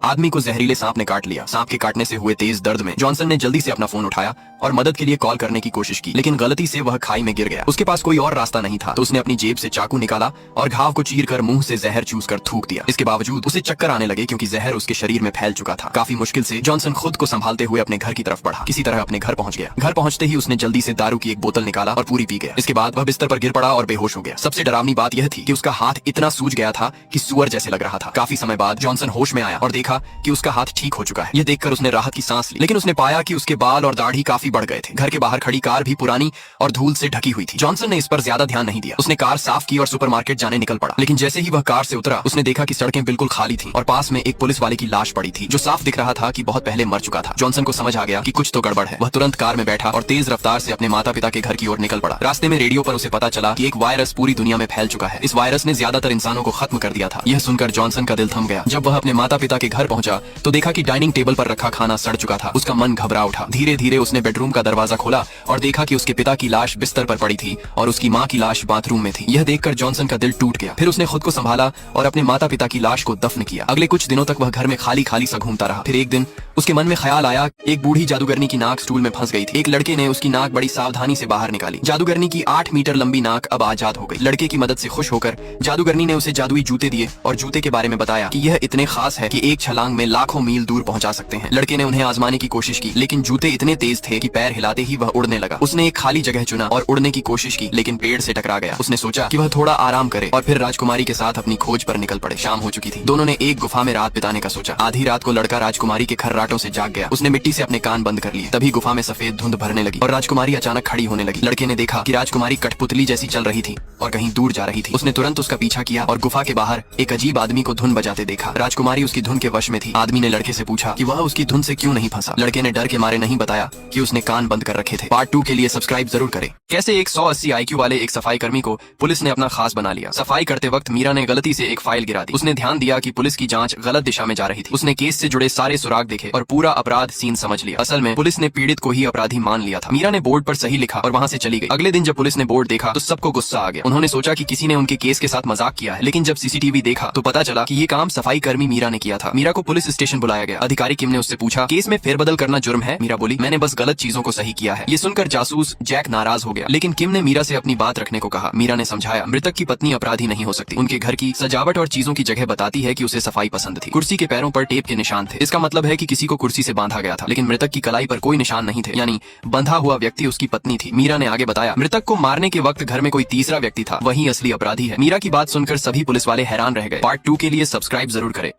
आदमी को जहरीले सांप ने काट लिया। सांप के काटने से हुए तेज दर्द में जॉनसन ने जल्दी से अपना फोन उठाया और मदद के लिए कॉल करने की कोशिश की, लेकिन गलती से वह खाई में गिर गया। उसके पास कोई और रास्ता नहीं था, तो उसने अपनी जेब से चाकू निकाला और घाव को चीर कर मुंह से जहर चूस कर थूक दिया। इसके बावजूद उसे चक्कर आने लगे क्योंकि जहर उसके शरीर में फैल चुका था। काफी मुश्किल से जॉनसन खुद को संभालते हुए अपने घर की तरफ बढ़ा। किसी तरह अपने घर पहुंच गया। घर पहुंचते ही उसने जल्दी से दारू की एक बोतल निकाला और पूरी पी गया। इसके बाद वह बिस्तर पर गिर पड़ा और बेहोश हो गया। सबसे डरावनी बात यह थी कि उसका हाथ इतना सूज गया था कि सुअर जैसे लग रहा था। काफी समय बाद जॉनसन होश में आया और देखा कि उसका हाथ ठीक हो चुका है। यह देखकर उसने राहत की सांस ली, लेकिन उसने पाया कि उसके बाल और दाढ़ी काफी बढ़ गए थे। घर के बाहर खड़ी कार भी पुरानी और धूल से ढकी हुई थी। जॉनसन ने इस पर ज्यादा ध्यान नहीं दिया। उसने कार साफ की और सुपरमार्केट जाने निकल पड़ा, लेकिन जैसे ही वह कार से उतरा उसने देखा कि सड़कें बिल्कुल खाली थी और पास में एक पुलिस वाले की लाश पड़ी थी, जो साफ दिख रहा था कि बहुत पहले मर चुका था। जॉनसन को समझ आ गया कि कुछ तो गड़बड़ है। वह तुरंत कार में बैठा और तेज रफ्तार से अपने माता पिता के घर की ओर निकल पड़ा। रास्ते में रेडियो पर उसे पता चला कि एक वायरस पूरी दुनिया में फैल चुका है। इस वायरस ने ज्यादातर इंसानों को खत्म कर दिया था। यह सुनकर जॉनसन का दिल थम गया। जब वह अपने माता पिता के घर पहुंचा तो देखा कि डाइनिंग टेबल पर रखा खाना सड़ चुका था। उसका मन घबरा उठा। धीरे धीरे उसने बेडरूम का दरवाजा खोला और देखा कि उसके पिता की लाश बिस्तर पर पड़ी थी और उसकी माँ की लाश बाथरूम में थी। यह देखकर जॉनसन का दिल टूट गया। फिर उसने खुद को संभाला और अपने माता पिता की लाश को दफन किया। अगले कुछ दिनों तक वह घर में खाली खाली सा घूमता रहा। फिर एक दिन उसके मन में ख्याल आया, एक बूढ़ी जादूगरनी की नाक स्टूल में फंस गई थी। एक लड़के ने उसकी नाक बड़ी सावधानी से बाहर निकाली। जादूगरनी की 8 मीटर लंबी नाक अब आजाद हो गई। लड़के की मदद से खुश होकर जादूगरनी ने उसे जादुई जूते दिए और जूते के बारे में बताया कि यह इतने खास है कि एक छलांग में लाखों मील दूर पहुंचा सकते हैं। लड़के ने उन्हें आजमाने की कोशिश की, लेकिन जूते इतने तेज थे कि पैर हिलाते ही वह उड़ने लगा। उसने एक खाली जगह चुना और उड़ने की कोशिश की, लेकिन पेड़ से टकरा गया। उसने सोचा कि वह थोड़ा आराम करे और फिर राजकुमारी के साथ अपनी खोज पर निकल पड़े। शाम हो चुकी थी। दोनों ने एक गुफा में रात बिताने का सोचा। आधी रात को लड़का राजकुमारी के खर्राटों से जाग गया। उसने मिट्टी से अपने कान बंद कर लिए। तभी गुफा में सफेद धुंध भरने लगी और राजकुमारी अचानक खड़ी होने लगी। लड़के ने देखा कि राजकुमारी कठपुतली जैसी चल रही थी और कहीं दूर जा रही थी। उसने तुरंत उसका पीछा किया और गुफा के बाहर एक अजीब आदमी को धुन बजाते देखा। राजकुमारी उसकी धुन के वश में थी। आदमी ने लड़के से पूछा कि वह उसकी धुन से क्यों नहीं फंसा। लड़के ने डर के मारे नहीं बताया कि उसने कान बंद कर रखे थे। पार्ट 2 के लिए सब्सक्राइब जरूर करें। कैसे एक 180 IQ वाले एक सफाई कर्मी को पुलिस ने अपना खास बना लिया। सफाई करते वक्त मीरा ने गलती से एक फाइल गिरा दी। उसने ध्यान दिया कि पुलिस की जांच गलत दिशा में जा रही थी। उसने केस से जुड़े सारे सुराग देखे और पूरा अपराध सीन समझ लिया। असल में पुलिस ने पीड़ित को ही अपराधी मान लिया था। मीरा ने बोर्ड पर सही लिखा और वहाँ से चली गई। अगले दिन जब पुलिस ने बोर्ड देखा तो सबको गुस्सा आ गया। उन्होंने सोचा कि किसी ने उनके केस के साथ मजाक किया है, लेकिन जब CCTV देखा तो पता चला कि ये काम सफाई कर्मी मीरा ने किया था। मीरा को पुलिस स्टेशन बुलाया गया। अधिकारी किम ने उससे पूछा, केस में फेरबदल करना जुर्म है? मीरा बोली, मैंने बस गलत चीजों को सही किया है। ये सुनकर जासूस जैक नाराज हो गया, लेकिन किम ने मीरा से अपनी बात रखने को कहा। मीरा ने समझाया, मृतक की पत्नी अपराधी नहीं हो सकती। उनके घर की सजावट और चीजों की जगह बताती है कि उसे सफाई पसंद थी। कुर्सी के पैरों पर टेप के निशान थे। इसका मतलब है कि किसी को कुर्सी से बांधा गया था, लेकिन मृतक की कलाई पर कोई निशान नहीं थे, यानी बंधा हुआ व्यक्ति उसकी पत्नी थी। मीरा ने आगे बताया, मृतक को मारने के वक्त घर में कोई तीसरा व्यक्ति था, वही असली अपराधी है। मीरा की बात सुनकर सभी पुलिस वाले हैरान रह गए। पार्ट 2 के लिए सब्सक्राइब जरूर करें।